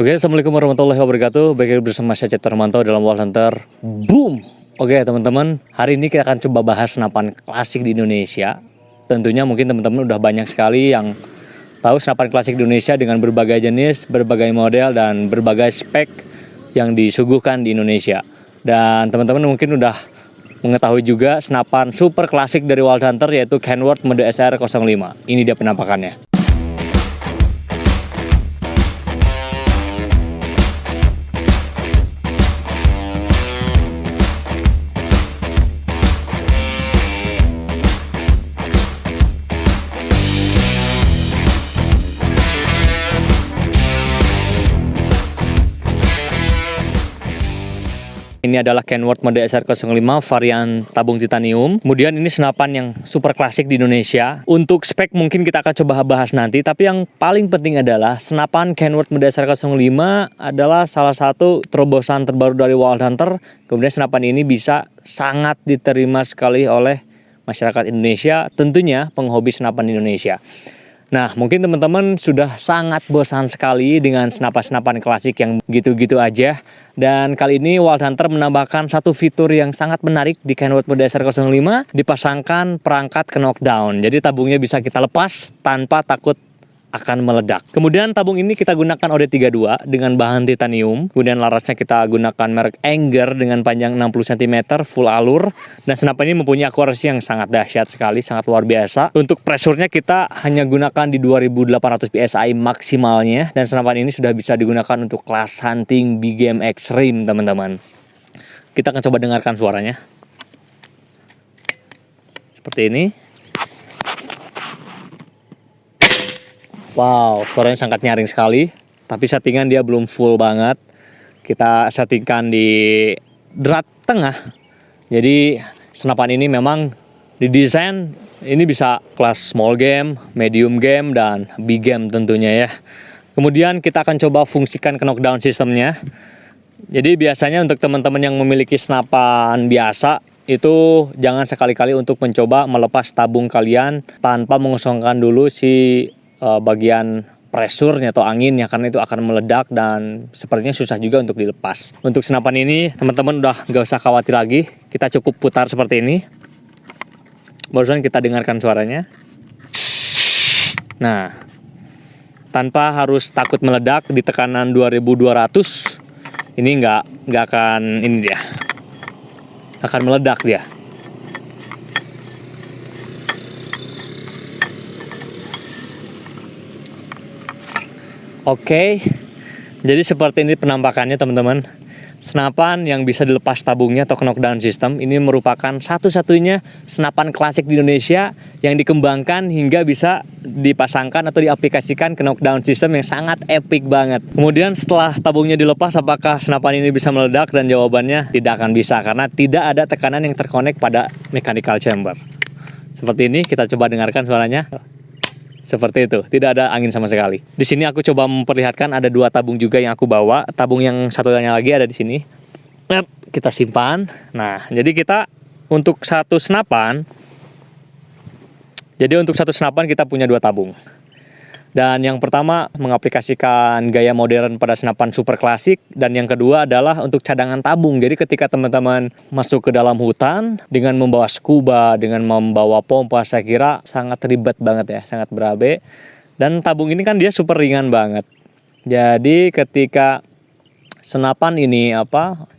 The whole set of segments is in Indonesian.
Oke, assalamualaikum warahmatullahi wabarakatuh. Baik lagi bersama saya Cipto Hermanto dalam Wild Hunter. Boom. Oke teman-teman, hari ini kita akan coba bahas senapan klasik di Indonesia. Tentunya mungkin teman-teman udah banyak sekali yang tahu senapan klasik di Indonesia dengan berbagai jenis, berbagai model, dan berbagai spek yang disuguhkan di Indonesia. Dan teman-teman mungkin udah mengetahui juga senapan super klasik dari Wild Hunter, yaitu Kenworth mode SR05. Ini dia penampakannya. Ini adalah Kenworth mode SR05 varian tabung titanium. Kemudian ini senapan yang super klasik di Indonesia. Untuk spek mungkin kita akan coba bahas nanti, tapi yang paling penting adalah senapan Kenworth mode SR05 adalah salah satu terobosan terbaru dari Wild Hunter. Kemudian senapan ini bisa sangat diterima sekali oleh masyarakat Indonesia, tentunya penghobi senapan di Indonesia. Nah, mungkin teman-teman sudah sangat bosan sekali dengan senapan-senapan klasik yang gitu-gitu aja. Dan kali ini Wild Hunter menambahkan satu fitur yang sangat menarik di Kenworth mode SR05, dipasangkan perangkat knockdown. Jadi tabungnya bisa kita lepas tanpa takut akan meledak. Kemudian tabung ini kita gunakan OD32 dengan bahan titanium. Kemudian larasnya kita gunakan merek Enger dengan panjang 60 cm full alur. Dan senapan ini mempunyai akurasi yang sangat dahsyat sekali, sangat luar biasa. Untuk pressure-nya kita hanya gunakan di 2800 PSI maksimalnya. Dan senapan ini sudah bisa digunakan untuk kelas hunting big game extreme, teman-teman. Kita akan coba dengarkan suaranya. Seperti ini. Wow, suaranya sangat nyaring sekali, tapi settingan dia belum full banget. Kita settingkan di drat tengah. Jadi senapan ini memang didesain ini bisa kelas small game, medium game, dan big game tentunya ya. Kemudian kita akan coba fungsikan knockdown sistemnya. Jadi biasanya untuk teman-teman yang memiliki senapan biasa, itu jangan sekali-kali untuk mencoba melepas tabung kalian tanpa mengosongkan dulu si bagian pressure-nya atau anginnya, karena itu akan meledak dan sepertinya susah juga untuk dilepas. Untuk senapan ini teman-teman udah nggak usah khawatir lagi, kita cukup putar seperti ini. Barusan kita dengarkan suaranya. Nah, tanpa harus takut meledak di tekanan 2200, ini nggak akan ini dia, akan meledak dia. Oke, jadi seperti ini penampakannya teman-teman. Senapan yang bisa dilepas tabungnya atau knockdown system ini merupakan satu-satunya senapan klasik di Indonesia yang dikembangkan hingga bisa dipasangkan atau diaplikasikan ke knockdown system yang sangat epic banget. Kemudian setelah tabungnya dilepas, apakah senapan ini bisa meledak? Dan jawabannya tidak akan bisa, karena tidak ada tekanan yang terkonek pada mechanical chamber. Seperti ini, kita coba dengarkan suaranya. Seperti itu, tidak ada angin sama sekali. Di sini aku coba memperlihatkan ada dua tabung juga yang aku bawa. Tabung yang satunya lagi ada di sini. Kita simpan. Nah, jadi kita untuk satu senapan. Jadi untuk satu senapan kita punya dua tabung. Dan yang pertama mengaplikasikan gaya modern pada senapan super klasik. Dan yang kedua adalah untuk cadangan tabung. Jadi ketika teman-teman masuk ke dalam hutan dengan membawa scuba, dengan membawa pompa, saya kira sangat ribet banget ya, sangat berabe. Dan tabung ini kan dia super ringan banget. Jadi ketika senapan ini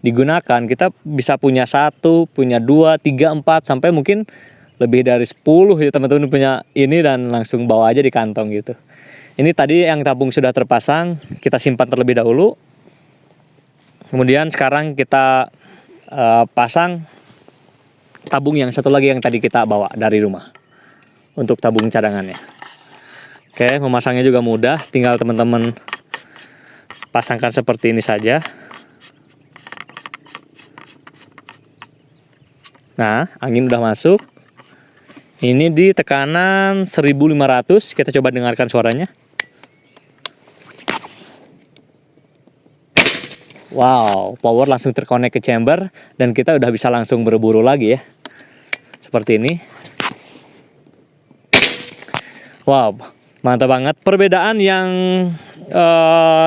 digunakan, kita bisa punya 1, punya 2, 3, 4, sampai mungkin lebih dari 10 ya teman-teman punya ini, dan langsung bawa aja di kantong gitu. Ini tadi yang tabung sudah terpasang, kita simpan terlebih dahulu. Kemudian sekarang kita pasang tabung yang satu lagi yang tadi kita bawa dari rumah untuk tabung cadangannya. Oke, memasangnya juga mudah, tinggal teman-teman pasangkan seperti ini saja. Nah, angin udah masuk. Ini di tekanan 1500, kita coba dengarkan suaranya. Wow, power langsung terkonek ke chamber dan kita udah bisa langsung berburu lagi ya. Seperti ini. Wow, mantap banget. Perbedaan yang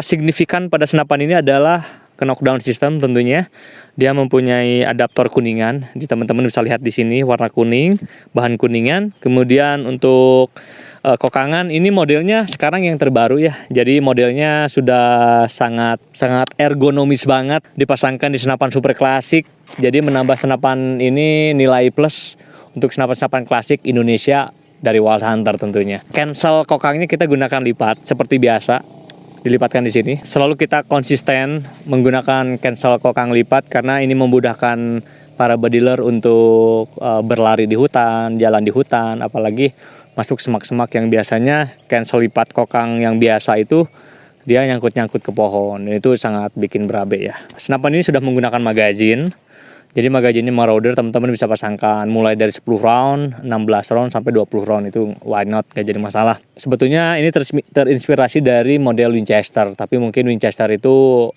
signifikan pada senapan ini adalah knockdown system tentunya. Dia mempunyai adaptor kuningan. Jadi teman-teman bisa lihat di sini warna kuning, bahan kuningan. Kemudian untuk kokangan ini modelnya sekarang yang terbaru ya. Jadi modelnya sudah sangat ergonomis banget, dipasangkan di senapan super klasik. Jadi menambah senapan ini nilai plus untuk senapan-senapan klasik Indonesia dari Wild Hunter tentunya. Cancel kokangnya kita gunakan lipat seperti biasa. Dilipatkan di sini. Selalu kita konsisten menggunakan cancel kokang lipat karena ini memudahkan para bediler untuk berlari di hutan, jalan di hutan, apalagi masuk semak-semak yang biasanya cancel lipat kokang yang biasa itu dia nyangkut-nyangkut ke pohon. Dan itu sangat bikin berabe ya. Senapan ini sudah menggunakan magazin. Jadi magazinnya Marauder teman-teman bisa pasangkan mulai dari 10 round, 16 round sampai 20 round, itu why not, gak jadi masalah. Sebetulnya ini terinspirasi dari model Winchester, tapi mungkin Winchester itu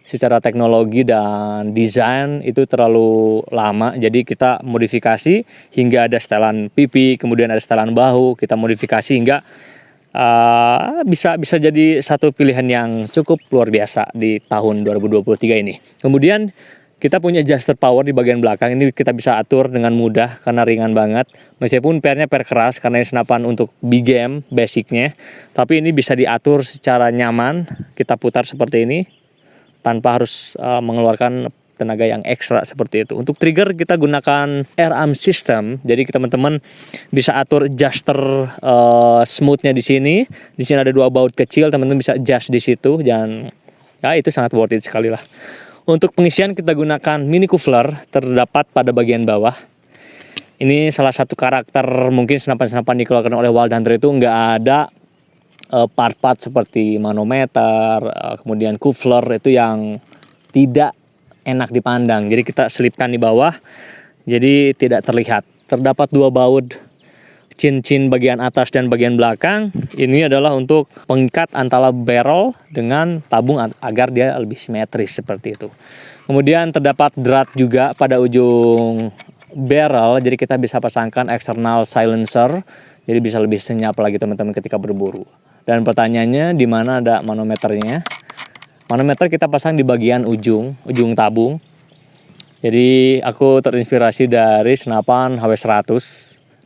secara teknologi dan desain itu terlalu lama, jadi kita modifikasi hingga ada setelan pipi, kemudian ada setelan bahu, kita modifikasi hingga bisa jadi satu pilihan yang cukup luar biasa di tahun 2023 ini. Kemudian kita punya adjuster power di bagian belakang, ini kita bisa atur dengan mudah karena ringan banget. Meskipun pernya per keras karena ini senapan untuk big game basicnya, tapi ini bisa diatur secara nyaman. Kita putar seperti ini tanpa harus mengeluarkan tenaga yang ekstra seperti itu. Untuk trigger kita gunakan air-arm system, jadi teman-teman bisa atur adjuster smoothnya di sini. Di sini ada 2 baut kecil, teman-teman bisa adjust di situ. Dan ya itu sangat worth it sekali lah. Untuk pengisian kita gunakan mini coupler, terdapat pada bagian bawah. Ini salah satu karakter mungkin senapan-senapan dikeluarkan oleh Wild Hunter itu nggak ada part-part seperti manometer, kemudian coupler itu yang tidak enak dipandang. Jadi kita selipkan di bawah, jadi tidak terlihat. Terdapat 2 baut cincin bagian atas dan bagian belakang. Ini adalah untuk pengikat antara barrel dengan tabung agar dia lebih simetris seperti itu. Kemudian terdapat drat juga pada ujung barrel, jadi kita bisa pasangkan external silencer, jadi bisa lebih senyap lagi teman-teman ketika berburu. Dan pertanyaannya di mana ada manometernya? Manometer kita pasang di bagian ujung tabung. Jadi aku terinspirasi dari senapan HW100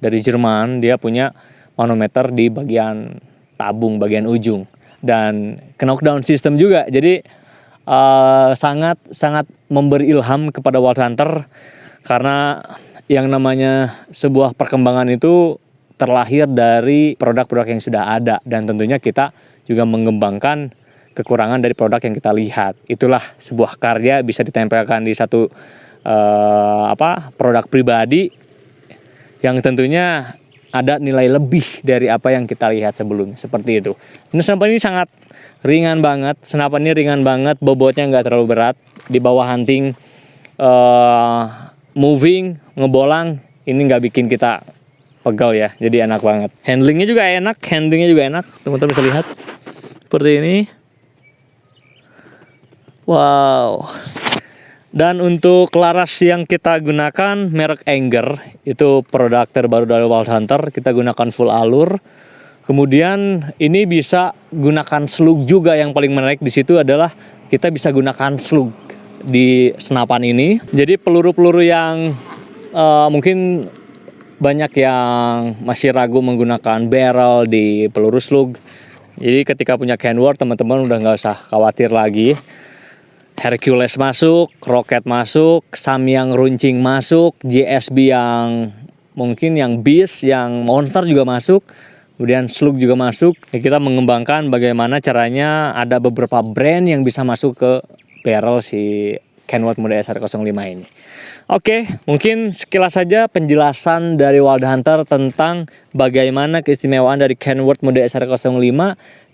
dari Jerman. Dia punya manometer di bagian tabung, bagian ujung, dan knockdown system juga. Jadi sangat memberi ilham kepada Wild Hunter karena yang namanya sebuah perkembangan itu terlahir dari produk-produk yang sudah ada, dan tentunya kita juga mengembangkan kekurangan dari produk yang kita lihat. Itulah sebuah karya bisa ditempelkan di satu produk pribadi yang tentunya ada nilai lebih dari apa yang kita lihat sebelumnya, seperti itu. Nah, senapan ini sangat ringan banget, bobotnya nggak terlalu berat. Di bawah hunting, moving, ngebolang, ini nggak bikin kita pegal ya, jadi enak banget. Handlingnya juga enak, teman-teman bisa lihat seperti ini. Wow. Dan untuk laras yang kita gunakan merek Anger, itu produk terbaru dari Wild Hunter. Kita gunakan full alur. Kemudian ini bisa gunakan slug juga. Yang paling menarik di situ adalah kita bisa gunakan slug di senapan ini. Jadi peluru-peluru yang mungkin banyak yang masih ragu menggunakan barrel di peluru slug. Jadi ketika punya Kenworth, teman-teman udah nggak usah khawatir lagi. Hercules masuk, Rocket masuk, Samyang runcing masuk, JSB yang mungkin yang Beast, yang Monster juga masuk, kemudian Slug juga masuk. Kita mengembangkan bagaimana caranya ada beberapa brand yang bisa masuk ke barrel si Kenworth mode SR05 ini. Oke, mungkin sekilas saja penjelasan dari Wild Hunter tentang bagaimana keistimewaan dari Kenworth mode SR05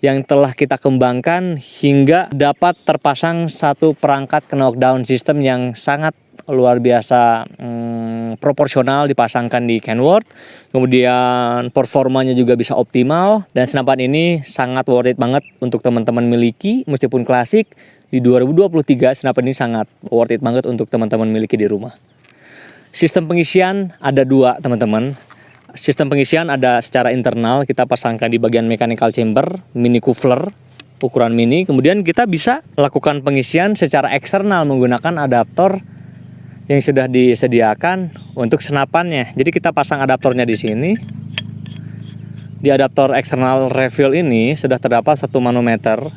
yang telah kita kembangkan hingga dapat terpasang satu perangkat knockdown system yang sangat luar biasa proporsional dipasangkan di Kenworth. Kemudian performanya juga bisa optimal, dan senapan ini sangat worth it banget untuk teman-teman miliki. Meskipun klasik, di 2023 senapan ini sangat worth it banget untuk teman-teman miliki di rumah. Sistem pengisian ada dua, teman-teman. Sistem pengisian ada secara internal, kita pasangkan di bagian mechanical chamber, mini coupler. ukuran mini. Kemudian kita bisa lakukan pengisian secara eksternal menggunakan adaptor yang sudah disediakan untuk senapannya. Jadi kita pasang adaptornya di sini. Di adaptor eksternal refill ini sudah terdapat 1 manometer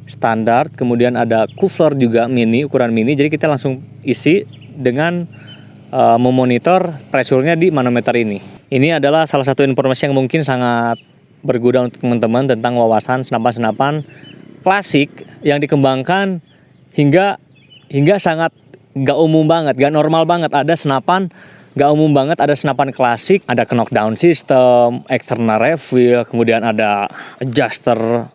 standar, kemudian ada coupler juga mini, ukuran mini. Jadi kita langsung isi dengan memonitor pressure-nya di manometer ini. Ini adalah salah satu informasi yang mungkin sangat berguna untuk teman-teman tentang wawasan senapan-senapan klasik yang dikembangkan hingga sangat gak umum banget, gak normal banget. Ada senapan gak umum banget, ada senapan klasik, ada knockdown system, external refill, kemudian ada adjuster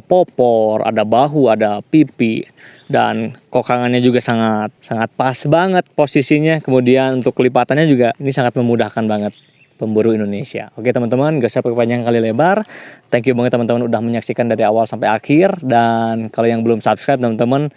popor, ada bahu, ada pipi, dan kokangannya juga sangat pas banget posisinya. Kemudian untuk kelipatannya juga ini sangat memudahkan banget pemburu Indonesia. Oke teman-teman, gak usah panjang kali lebar. Thank you banget teman-teman udah menyaksikan dari awal sampai akhir. Dan kalau yang belum subscribe teman-teman,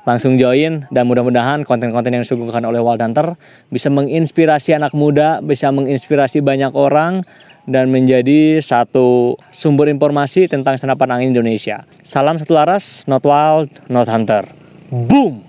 langsung join, dan mudah-mudahan konten-konten yang disuguhkan oleh Wild Hunter bisa menginspirasi anak muda, bisa menginspirasi banyak orang, dan menjadi satu sumber informasi tentang senapan angin Indonesia. Salam satu laras, not wild, not hunter. Boom!